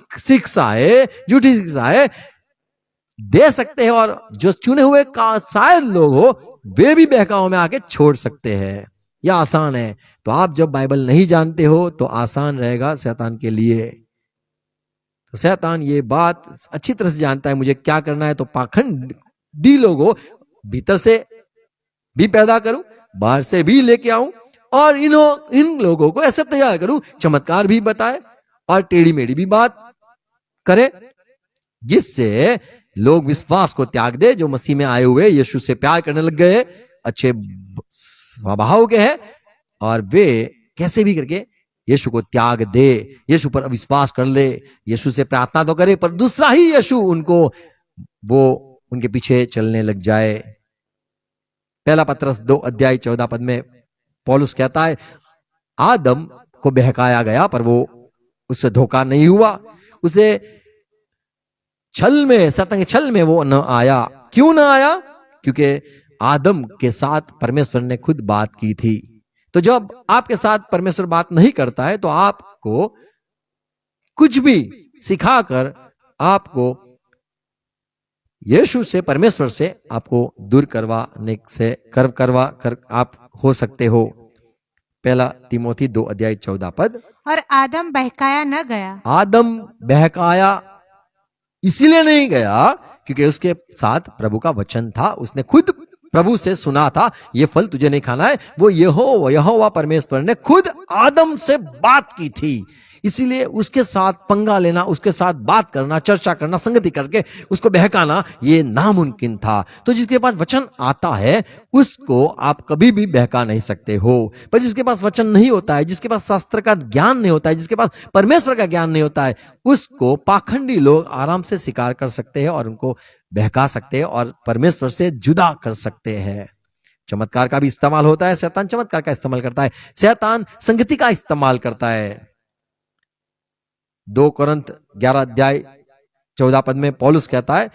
शिक्षा है, झूठी शिक्षा है, दे सकते हैं और जो चुने हुए का शायद लोग हो वे भी बहकाव में आके छोड़ सकते हैं। यह आसान है। तो आप जब बाइबल नहीं जानते हो तो आसान रहेगा शैतान के लिए। तो शैतान ये बात अच्छी तरह से जानता है मुझे क्या करना है। तो पाखंडी लोगों भीतर से भी पैदा करूं, बाहर से भी लेके आऊं और इन लोगों को ऐसे तैयार करूं, चमत्कार भी बताए और टेढ़ी मेढ़ी भी बात करे, जिससे लोग विश्वास को त्याग दे। जो मसीह में आए हुए यीशु से प्यार करने लग गए, अच्छे स्वभाव के हैं, और वे कैसे भी करके यीशु को त्याग दे, यीशु पर अविश्वास कर ले, यीशु से प्रार्थना तो करे पर दूसरा ही यीशु वो उनके पीछे चलने लग जाए। पहला पत्रस 2:14 में पौलुस कहता है आदम को बहकाया गया पर वो उससे धोखा नहीं हुआ, उसे छल में, शैतान के छल में वो न आया। क्यों ना आया? क्योंकि आदम के साथ परमेश्वर ने खुद बात की थी। तो जब आपके साथ परमेश्वर बात नहीं करता है तो आपको कुछ भी सिखाकर आपको यीशु से, परमेश्वर से आपको दूर करवाने से करवा कर आप हो सकते हो। पहला तिमोथी 2:14। और आदम बहकाया न गया। आदम बहकाया इसीलिए नहीं गया क्योंकि उसके साथ प्रभु का वचन था, उसने खुद प्रभु से सुना था ये फल तुझे नहीं खाना है। वो यहोवा परमेश्वर ने खुद आदम से बात की थी, इसीलिए उसके साथ पंगा लेना, उसके साथ बात करना, चर्चा करना, संगति करके उसको बहकाना ये नामुमकिन था। तो जिसके पास वचन आता है उसको आप कभी भी बहका नहीं सकते हो। पर जिसके पास वचन नहीं होता है, जिसके पास शास्त्र का ज्ञान नहीं होता है, जिसके पास परमेश्वर का ज्ञान नहीं होता है, उसको पाखंडी लोग आराम से शिकार कर सकते हैं और उनको बहका सकते हैं और परमेश्वर से जुदा कर सकते हैं। चमत्कार का भी इस्तेमाल होता है, शैतान चमत्कार का इस्तेमाल करता है, शैतान संगति का इस्तेमाल करता है। 2 कोरिन्थ 11:14 में पौलुस कहता है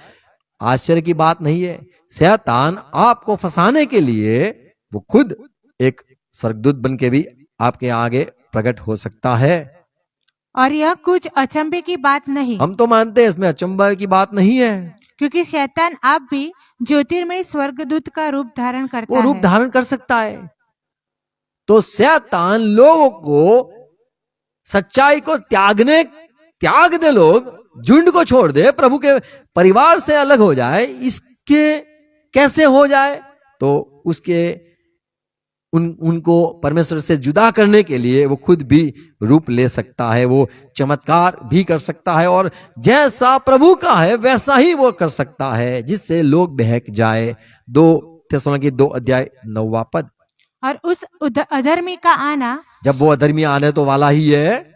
आश्चर्य की बात नहीं है, शैतान आपको फंसाने के लिए वो खुद एक स्वर्गदूत बन के भी आपके आगे प्रकट हो सकता है। और यह कुछ अचंभे की बात नहीं। हम तो मानते हैं इसमें अचंभे की बात नहीं है, क्योंकि शैतान आप भी ज्योतिर्मय स्वर्गदूत का रूप धारण करता वो रूप है। धारण कर सकता है। तो शैतान लोगों को सच्चाई को त्याग दे, लोग झुंड को छोड़ दे, प्रभु के परिवार से अलग हो जाए, इसके कैसे हो जाए? तो उसके उनको परमेश्वर से जुदा करने के लिए वो खुद भी रूप ले सकता है, वो चमत्कार भी कर सकता है और जैसा प्रभु का है वैसा ही वो कर सकता है जिससे लोग बहक जाए। 2 थिस्सलुनीकी 2:9। और उस अधर्मी का आना, जब वो अधर्मी आने तो वाला ही है,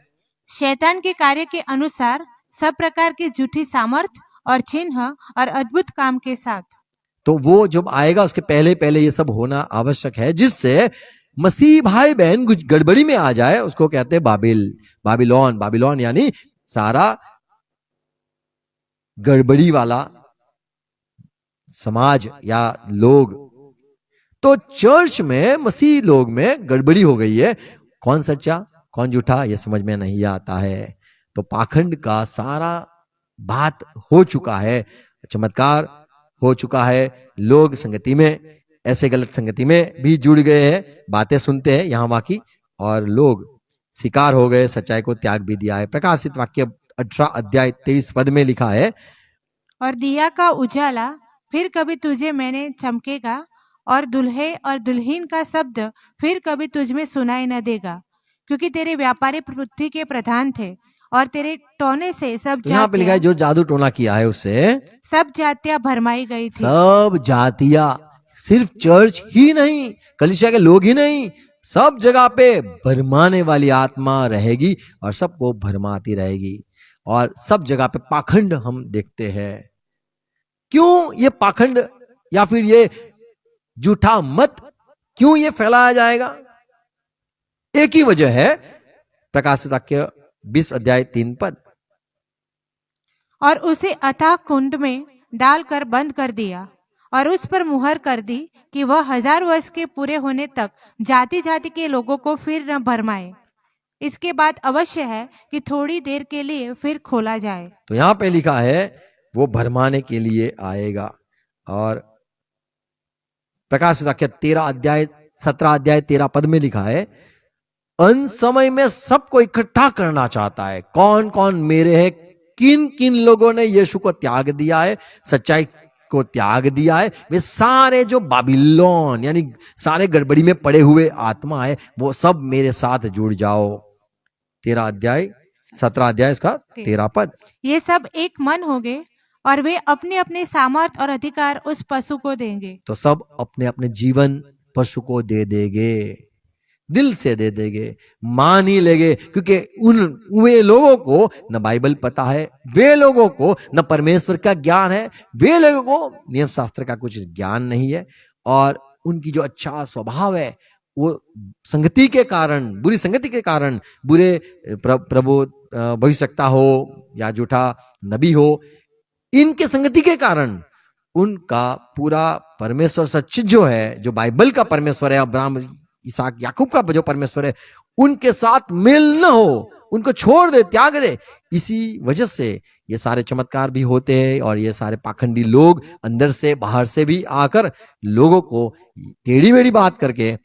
शैतान के कार्य के अनुसार सब प्रकार की झूठी सामर्थ और चिन्ह और अद्भुत काम के साथ। तो वो जब आएगा उसके पहले ये सब होना आवश्यक है जिससे मसीह भाई बहन कुछ गड़बड़ी में आ जाए। उसको कहते हैं बाबिलोन यानी सारा गड़बड़ी वाला समाज या लोग। तो चर्च में मसीह लोग में गड़बड़ी हो गई है, कौन सच्चा कौन झूठा ये समझ में नहीं आता है। तो पाखंड का सारा बात हो चुका है, चमत्कार हो चुका है, लोग संगति में ऐसे गलत संगति में भी जुड़ गए हैं, बातें सुनते हैं यहाँ वहां की और लोग शिकार हो गए, सच्चाई को त्याग भी दिया है। प्रकाशित वाक्य 18:23 में लिखा है, और दिया का उजाला फिर कभी तुझे मैंने चमकेगा और दुल्हे और दुल्हीन का शब्द फिर कभी तुझ में सुनाई न देगा, क्योंकि तेरे व्यापारी पृथ्वी के प्रधान थे और तेरे टोने से सब तो यहाँ पे लिखा है जो जादू टोना किया है उससे सब जातियां भरमाई गई थी। सब जातियां, सिर्फ चर्च ही नहीं, कलीसिया के लोग ही नहीं, सब जगह पे भरमाने वाली आत्मा रहेगी और सबको भरमाती रहेगी। और सब जगह पे पाखंड हम देखते हैं। क्यों ये पाखंड या फिर ये झूठा मत क्यों ये फैलाया जाएगा? एक ही वजह है, प्रकाशित वाक्य 20 अध्याय 3 पद। और उसे अथाह कुंड में डालकर बंद कर दिया और उस पर मुहर कर दी कि वह 1000 वर्ष के पूरे होने तक जाति जाति के लोगों को फिर न भरमाए। इसके बाद अवश्य है कि थोड़ी देर के लिए फिर खोला जाए। तो यहां पे लिखा है वो भरमाने के लिए आएगा। और प्रकाशित वाक्य 17 अध्याय 13 पद में लिखा है अंत समय में सबको इकट्ठा करना चाहता है। कौन कौन मेरे है, किन किन लोगों ने यीशु को त्याग दिया है, सच्चाई को त्याग दिया है, वे सारे जो बाबिलोन यानी सारे गड़बड़ी में पड़े हुए आत्मा है वो सब मेरे साथ जुड़ जाओ। 17 अध्याय इसका 13 पद। ये सब एक मन होंगे और वे अपने अपने सामर्थ और अधिकार उस पशु को देंगे। तो सब अपने अपने जीवन पशु को दे देंगे, दिल से दे देंगे, मान ही लेंगे, क्योंकि वे लोगों को न बाइबल पता है, वे लोगों को न परमेश्वर का ज्ञान है, वे लोगों को नियम शास्त्र का कुछ ज्ञान नहीं है। और उनकी जो अच्छा स्वभाव है वो संगति के कारण, बुरी संगति के कारण, बुरे प्रभु भविष्यवक्ता हो या झूठा नबी हो, इनके संगति के कारण उनका पूरा परमेश्वर सच्चित जो है, जो बाइबल का परमेश्वर है, अब्राहम इसहाक याकूब का जो परमेश्वर है, उनके साथ मेल न हो, उनको छोड़ दे, त्याग दे। इसी वजह से ये सारे चमत्कार भी होते हैं और ये सारे पाखंडी लोग अंदर से बाहर से भी आकर लोगों को टेढ़ी मेढ़ी बात करके,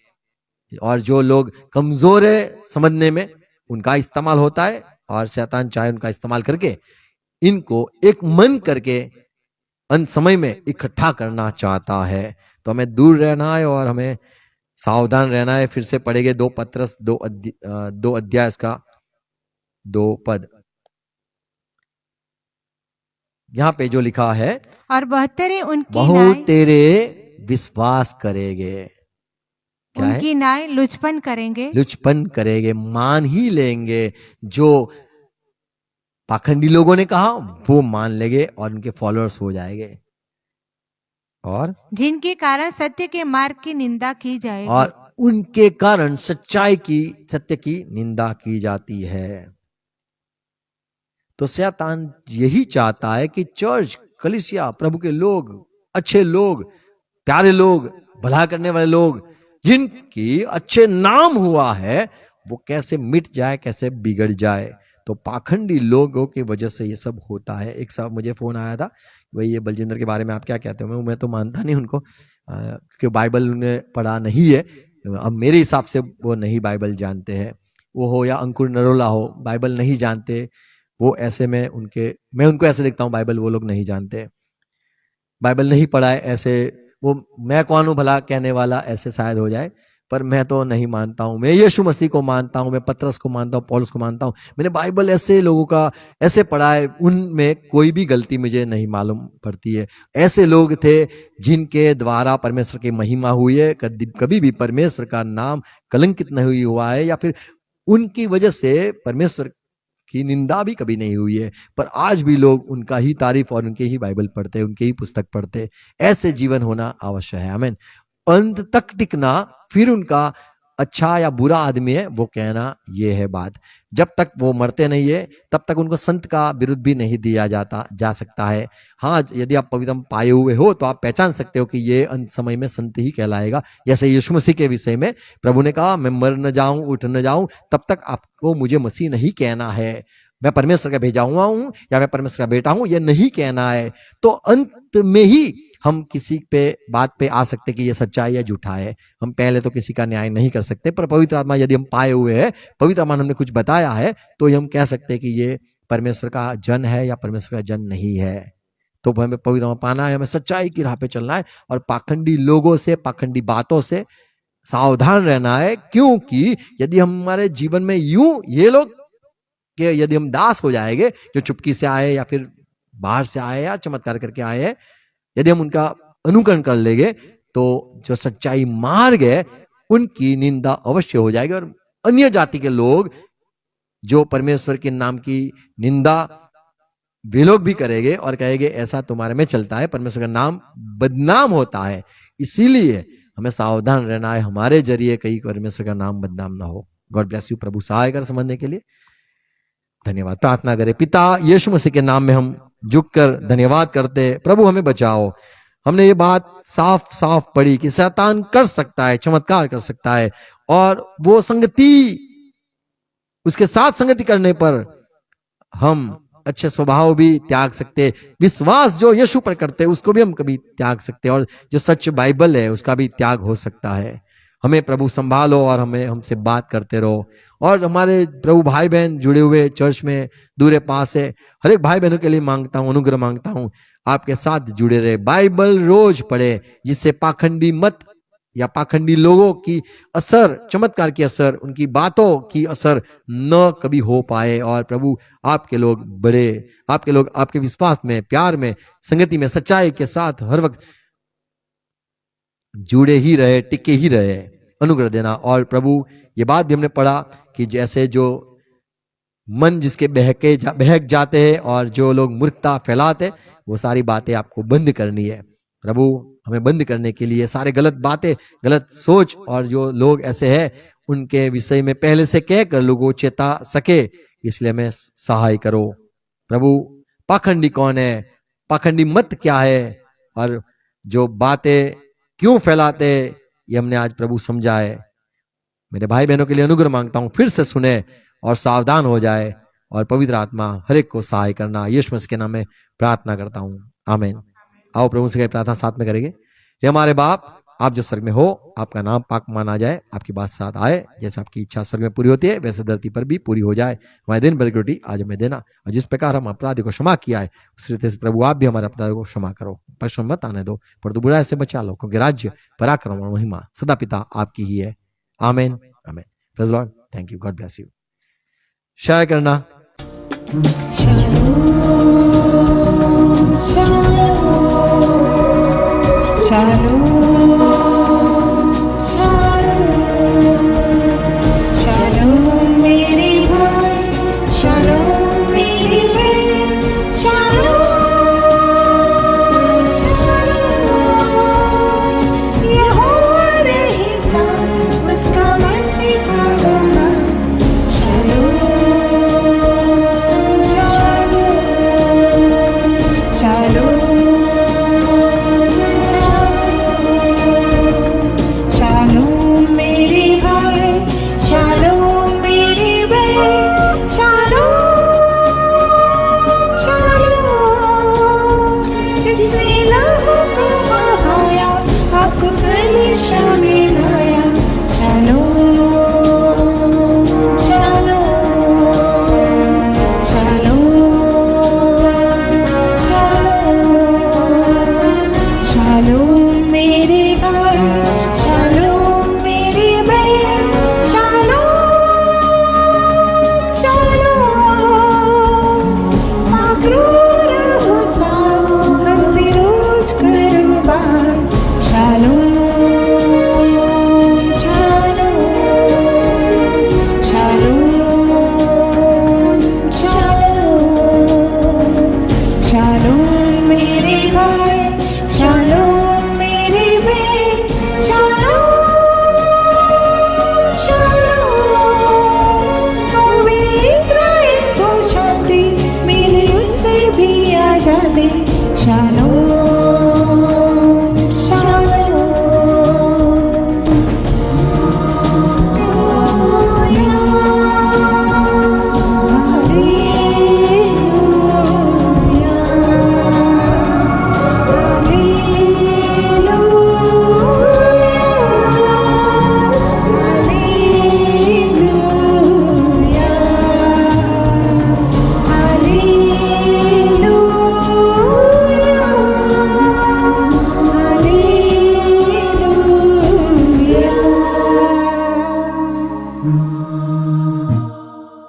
और जो लोग कमजोर है समझने में उनका इस्तेमाल होता है और शैतान चाहे उनका इस्तेमाल करके इनको एक मन करके अंत समय में इकट्ठा करना चाहता है। तो हमें दूर रहना है और हमें सावधान रहना है। फिर से पढ़ेंगे 2 पत्रस 2 अध्याय इसका 2 पद। यहां पे जो लिखा है और बहुतेरे बहुत तेरे विश्वास करेंगे, क्या उनकी है? नाय लुचपन करेंगे, लुचपन करेंगे, मान ही लेंगे। जो पाखंडी लोगों ने कहा वो मान लेंगे और उनके फॉलोअर्स हो जाएंगे, और जिनके कारण सत्य के मार्ग की निंदा की जाएगी। और उनके कारण सच्चाई की, सत्य की निंदा की जाती है। तो शैतान यही चाहता है कि चर्च, कलीसिया, प्रभु के लोग, अच्छे लोग, प्यारे लोग, भला करने वाले लोग, जिनकी अच्छे नाम हुआ है, वो कैसे मिट जाए, कैसे बिगड़ जाए। तो पाखंडी लोगों की वजह से ये सब होता है। एक साहब मुझे फोन आया था, वही ये बलजिंदर के बारे में आप क्या कहते हो? मैं तो मानता नहीं उनको, क्योंकि बाइबल उन्हें पढ़ा नहीं है। अब मेरे हिसाब से वो नहीं बाइबल जानते हैं, वो हो या अंकुर नरोला हो, बाइबल नहीं जानते वो। ऐसे में मैं उनको ऐसे देखता हूँ, बाइबल वो लोग नहीं जानते, बाइबल नहीं पढ़ा है, ऐसे वो मैं कौन हूं भला कहने वाला, ऐसे शायद हो जाए। पर मैं तो नहीं मानता हूं, मैं यीशु मसीह को मानता हूं, मैं पतरस को मानता हूं, पौलुस को मानता हूं। मैंने बाइबल ऐसे लोगों का ऐसे पढ़ा है, उनमें कोई भी गलती मुझे नहीं मालूम पड़ती है। ऐसे लोग थे जिनके द्वारा परमेश्वर की महिमा हुई है, कभी भी परमेश्वर का नाम कलंकित नहीं हुआ है, या फिर उनकी वजह से परमेश्वर की निंदा भी कभी नहीं हुई है। पर आज भी लोग उनका ही तारीफ और उनके ही बाइबल पढ़ते, उनके ही पुस्तक पढ़ते। ऐसे जीवन होना आवश्यक है। आमीन। अंत तक टिकना, फिर उनका अच्छा या बुरा आदमी है वो कहना, ये है बात। जब तक वो मरते नहीं है तब तक उनको संत का विरुद्ध भी नहीं दिया जा सकता है। हाँ, यदि आप पवित्र पाए हुए हो तो आप पहचान सकते हो कि ये अंत समय में संत ही कहलाएगा। जैसे यीशु मसीह के विषय में प्रभु ने कहा, मैं मर न जाऊं, उठ न जाऊं, तब तक आपको मुझे मसीह नहीं कहना है। मैं परमेश्वर का भेजा हुआ हूं या मैं परमेश्वर का बेटा हूं, ये नहीं कहना है। तो अंत में ही हम किसी पे बात पे आ सकते कि ये सच्चा है या झूठा है। हम पहले तो किसी का न्याय नहीं कर सकते, पर पवित्र आत्मा यदि हम पाए हुए हैं, पवित्र आत्मा ने हमने कुछ बताया है, तो हम कह सकते हैं कि ये परमेश्वर का जन है या परमेश्वर का जन नहीं है। तो हमें पवित्र आत्मा पाना है, हमें सच्चाई की राह पे चलना है और पाखंडी लोगों से, पाखंडी बातों से सावधान रहना है, क्योंकि यदि हमारे जीवन में यूं ये लोग कि यदि हम दास हो जाएंगे, जो चुपकी से आए या फिर बाहर से आए या चमत्कार करके आए हैं, यदि हम उनका अनुकरण कर लेंगे तो जो सच्चाई मार्ग है उनकी निंदा अवश्य हो जाएगी। और अन्य जाति के लोग जो परमेश्वर के नाम की निंदा वे लोग भी करेंगे और कहेंगे ऐसा तुम्हारे में चलता है, परमेश्वर का नाम बदनाम होता है। इसीलिए हमें सावधान रहना है, हमारे जरिए कहीं परमेश्वर का नाम बदनाम ना हो। God bless you. प्रभु सहाय कर समझने के लिए धन्यवाद। प्रार्थना करें। पिता यीशु मसीह के नाम में हम झुककर धन्यवाद करते, प्रभु हमें बचाओ। हमने ये बात साफ साफ पढ़ी कि शैतान कर सकता है, चमत्कार कर सकता है, और वो संगति, उसके साथ संगति करने पर हम अच्छे स्वभाव भी त्याग सकते, विश्वास जो यीशु पर करते उसको भी हम कभी त्याग सकते, और जो सच बाइबल है उसका भी त्याग हो सकता है। हमें प्रभु संभालो और हमें हमसे बात करते रहो। और हमारे प्रभु भाई बहन जुड़े हुए चर्च में दूर पास है, हर एक भाई बहनों के लिए मांगता हूं, अनुग्रह मांगता हूं, आपके साथ जुड़े रहे, बाइबल रोज पढ़े, जिससे पाखंडी मत या पाखंडी लोगों की असर, चमत्कार की असर, उनकी बातों की असर न कभी हो पाए। और प्रभु आपके लोग बड़े, आपके लोग आपके विश्वास में, प्यार में, संगति में, सच्चाई के साथ हर वक्त जुड़े ही रहे, टिके ही रहे, अनुग्रह देना। और प्रभु ये बात भी हमने पढ़ा कि जैसे जो मन जिसके बहक जाते हैं और जो लोग मूर्खता फैलाते, वो सारी बातें आपको बंद करनी है। प्रभु हमें बंद करने के लिए सारे गलत बातें, गलत सोच, और जो लोग ऐसे हैं उनके विषय में पहले से कहकर लोगों चेता सके, इसलिए हमें सहाय करो। प्रभु पाखंडी कौन है, पाखंडी मत क्या है, और जो बातें क्यों फैलाते, ये हमने आज प्रभु समझा है। मेरे भाई बहनों के लिए अनुग्रह मांगता हूं, फिर से सुने और सावधान हो जाए, और पवित्र आत्मा हर एक को सहाय करना, यीशु मसीह के नाम में प्रार्थना करता हूं, आमीन। आओ प्रभु से प्रार्थना साथ में करेंगे। ये हमारे बाप, आप जो स्वर्ग में हो, आपका नाम पाक माना जाए, आपकी बात साथ आए, जैसे आपकी इच्छा स्वर्ग में पूरी होती है वैसे धरती पर भी पूरी हो जाए। हमारे दिन भर की रोटी आज हमें देना, और जिस प्रकार हम अपराधी को क्षमा किया है उस रीति से प्रभु आप भी हमारे अपराधी को क्षमा करो, पर मत आने दो, पर तू बुराई से बचा लो, क्योंकि राज्य, पराक्रम और महिमा सदा पिता आपकी ही है, आमीन आमीन। Praise Lord, thank you, God bless you. Share करना। उसका मसीहा